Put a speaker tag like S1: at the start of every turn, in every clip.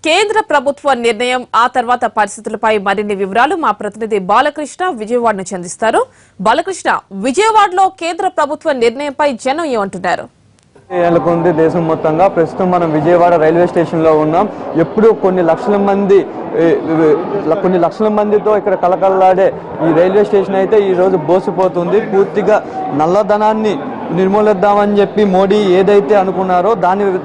S1: కేంద్ర ప్రభుత్వ నిర్ణయం ఆ తర్వాత పరిస్థితులపై మరిన్ని వివరాలు మా ప్రతినిధి బాలకృష్ణ విజయవాడ నుంచి అందిస్తారు. బాలకృష్ణ, విజయవాడలో కేంద్ర ప్రభుత్వ నిర్ణయంపై జనం ఏమంటున్నారు?
S2: ఏళ్లకుంది దేశం మొత్తంగా. ప్రస్తుతం మనం విజయవాడ రైల్వే స్టేషన్ లో ఉన్నాం. ఎప్పుడు కొన్ని లక్షల మందితో ఇక్కడ కలకల్లాడే ఈ రైల్వే స్టేషన్ అయితే ఈ రోజు బోసిపోతుంది. పూర్తిగా నల్లధనాన్ని నిర్మూలిద్దామని చెప్పి మోడీ ఏదైతే అనుకున్నారో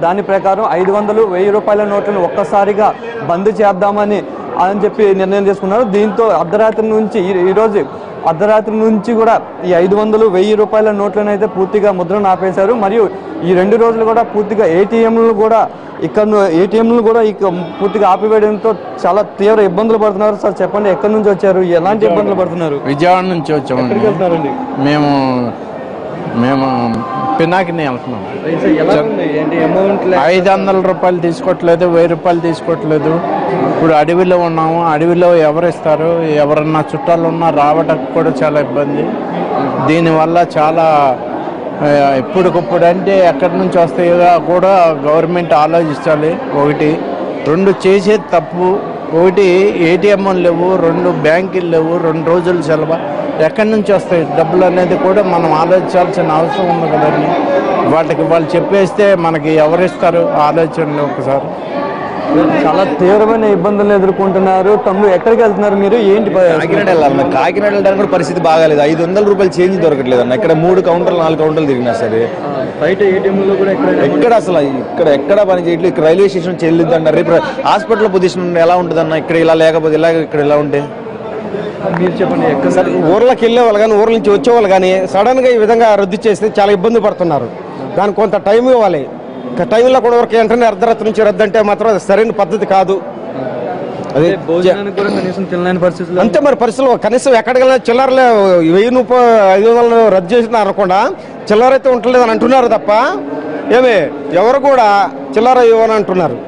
S2: దాని ప్రకారం 500, 1000 రూపాయల నోట్లను ఒక్కసారిగా బంద్ చేద్దామని చెప్పి నిర్ణయం తీసుకున్నారు. దీంతో అర్ధరాత్రి నుంచి కూడా ఈ 500, 1000 రూపాయల నోట్లను అయితే పూర్తిగా ముద్రను ఆపేశారు. మరియు ఈ 2 రోజులు కూడా పూర్తిగా ఏటీఎంలు కూడా పూర్తిగా ఆపివేయడంతో చాలా తీవ్ర ఇబ్బందులు పడుతున్నారు. సార్ చెప్పండి, ఎక్కడి నుంచి వచ్చారు, ఎలాంటి ఇబ్బందులు పడుతున్నారు?
S3: విజయవాడ నుంచి వచ్చాము. మేము పినాకిని వెళ్తున్నాం. 500 రూపాయలు తీసుకోవట్లేదు, 1000 రూపాయలు తీసుకోవట్లేదు. ఇప్పుడు అడవిలో ఉన్నాము. అడవిలో ఎవరిస్తారు? ఎవరన్నా చుట్టాలు ఉన్నా రావడానికి కూడా చాలా ఇబ్బంది. దీనివల్ల చాలా ఇప్పటికప్పుడు అంటే ఎక్కడి నుంచి వస్తాయో కూడా గవర్నమెంట్ ఆలోచించాలి. 1, 2 చేసేది తప్పు. 1 ఏటీఎంలు లేవు, 2 బ్యాంకులు లేవు, 2 రోజులు సెలవు. ఎక్కడి నుంచి వస్తాయి డబ్బులు అనేది కూడా మనం ఆలోచించాల్సిన అవసరం ఉంది కదండి. వాళ్ళు చెప్పేస్తే మనకి ఎవరిస్తారు? ఆలోచనలు ఒకసారి.
S2: చాలా తీవ్రమైన ఇబ్బందులు ఎదుర్కొంటున్నారు. తమ్ముడు, ఎక్కడికి వెళ్తున్నారు మీరు? ఏంటి?
S4: కాకినాడ వెళ్ళాలన్న. కాకినాడ వెళ్ళడానికి కూడా పరిస్థితి బాగాలేదు. 500 రూపాయలు చేంజ్ దొరకట్లేదు అన్న. ఇక్కడ 3 కౌంటర్లు 4 కౌంటర్లు తిరిగినా సరే
S2: బయట ఏటీఎంలో కూడా
S4: ఎక్కడ అసలు ఎక్కడ పని చేయట్లేదు. ఇక్కడ రైల్వే స్టేషన్ చెల్లిద్దంటారు. రేపు హాస్పిటల్ పొజిషన్ ఎలా ఉంటుంది అన్న? ఇక్కడ ఇలా లేకపోతే ఇక్కడ ఇలా ఉంటే
S2: మీరు చెప్పండి.
S5: సరే, ఊర్లోకి వెళ్ళేవాళ్ళు కానీ ఊర్ల నుంచి వచ్చేవాళ్ళు కానీ సడన్గా ఈ విధంగా రద్దు చేస్తే చాలా ఇబ్బంది పడుతున్నారు. దానికి కొంత టైం ఇవ్వాలి. టైంలో కూడా వరకు వెంటనే అర్ధరాత్రి నుంచి రద్దు అంటే మాత్రం అది సరైన పద్ధతి కాదు.
S2: అదే కనీసం తినలేని పరిస్థితులు.
S5: అంతే మరి పరిస్థితులు. కనీసం ఎక్కడికి చిల్లరలే 1000, 500 రద్దు చేసిన అనకుండా చిల్లరైతే ఉండలేదు అని అంటున్నారు తప్ప ఎవరు కూడా చిల్లర ఇవ్వని అంటున్నారు.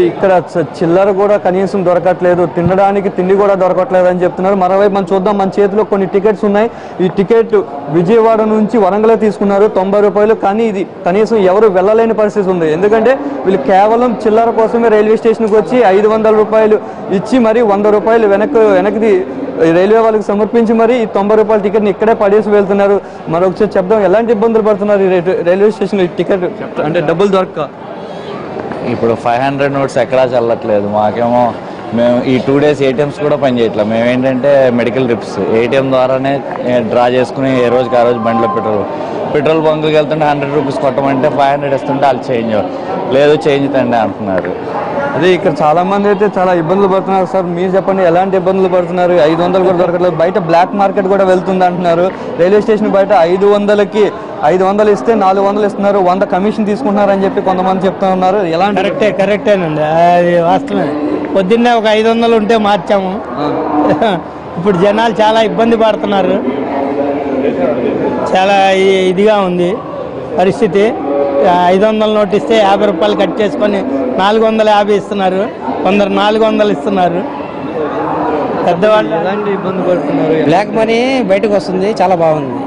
S2: ఇక్కడ చిల్లర కూడా కనీసం దొరకట్లేదు, తినడానికి తిండి కూడా దొరకట్లేదు అని చెప్తున్నారు. మరోవైపు మనం చూద్దాం, మన చేతిలో కొన్ని టికెట్స్ ఉన్నాయి. ఈ టికెట్ విజయవాడ నుంచి వరంగల్ తీసుకున్నారు, 90 రూపాయలు. కానీ ఇది కనీసం ఎవరు వెళ్ళలేని పరిస్థితి ఉంది. ఎందుకంటే వీళ్ళు కేవలం చిల్లర కోసమే రైల్వే స్టేషన్కి వచ్చి 500 రూపాయలు ఇచ్చి మరి 100 రూపాయలు వెనక్కి రైల్వే వాళ్ళకి సమర్పించి మరి ఈ 90 రూపాయల టికెట్ని ఇక్కడే పడేసి వెళ్తున్నారు. మరొకసారి చెప్దాం, ఎలాంటి ఇబ్బందులు పడుతున్నారు ఈ రైల్వే స్టేషన్ టికెట్ అంటే డబ్బులు దొరక్క.
S6: ఇప్పుడు 500 నోట్స్ ఎక్కడా చల్లట్లేదు. మాకేమో మేము ఈ 2 డేస్ ఏటీఎంస్ కూడా పనిచేయట్లేదు. మేమేంటంటే మెడికల్ ట్రిప్స్ ఏటీఎం ద్వారానే డ్రా చేసుకుని ఏ రోజుకి ఆ రోజు బండిలో పెట్రోల్ బంకులకి వెళ్తుంటే 100 రూపీస్ కొట్టమంటే 500 ఇస్తుంటే వాళ్ళు చేంజ్ తండి అంటున్నారు.
S2: అదే ఇక్కడ చాలా మంది అయితే చాలా ఇబ్బందులు పడుతున్నారు. సార్ మీరు చెప్పండి, ఎలాంటి ఇబ్బందులు పడుతున్నారు? 500 కూడా దొరకట్లేదు. బయట బ్లాక్ మార్కెట్ కూడా వెళ్తుంది అంటున్నారు. రైల్వే స్టేషన్ బయట 500కి 500 ఇస్తే 400 ఇస్తున్నారు, 100 కమిషన్ తీసుకుంటున్నారు అని చెప్పి కొంతమంది చెప్తా ఉన్నారు. ఎలాంటి?
S7: కరెక్టేనండి, అది వాస్తవమే. పొద్దున్నే ఒక 500 ఉంటే మార్చాము. ఇప్పుడు జనాలు చాలా ఇబ్బంది పడుతున్నారు. చాలా ఇదిగా ఉంది పరిస్థితి. 500 నోట్ ఇస్తే 50 రూపాయలు కట్ చేసుకొని 450 ఇస్తున్నారు. కొందరు 400 ఇస్తున్నారు. పెద్దవాళ్ళు
S2: ఎలాంటి ఇబ్బంది పడుతున్నారు?
S7: బ్లాక్ మనీ బయటకు వస్తుంది, చాలా బాగుంది.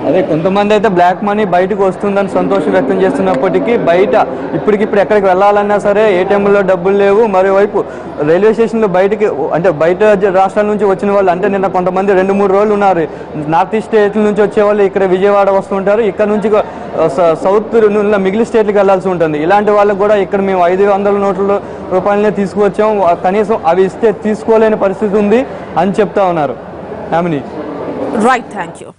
S2: అదే కొంతమంది అయితే బ్లాక్ మనీ బయటకు వస్తుందని సంతోషం వ్యక్తం చేస్తున్నప్పటికీ బయట ఇప్పటికిప్పుడు ఎక్కడికి వెళ్ళాలన్నా సరే ఏటీఎంలో డబ్బులు లేవు. మరోవైపు రైల్వే స్టేషన్లో బయట రాష్ట్రాల నుంచి వచ్చిన వాళ్ళు అంటే నిన్న కొంతమంది 2-3 రోజులు ఉన్నారు. నార్త్ ఈస్ట్ స్టేట్ల నుంచి వచ్చేవాళ్ళు ఇక్కడ విజయవాడ వస్తుంటారు. ఇక్కడ నుంచి సౌత్ మిగిలిన స్టేట్లకు వెళ్లాల్సి ఉంటుంది. ఇలాంటి వాళ్ళకు కూడా ఇక్కడ మేము 500 రూపాయలనే తీసుకువచ్చాం, కనీసం అవి ఇస్తే తీసుకోలేని పరిస్థితి ఉంది అని చెప్తా ఉన్నారు.
S1: Right, thank you.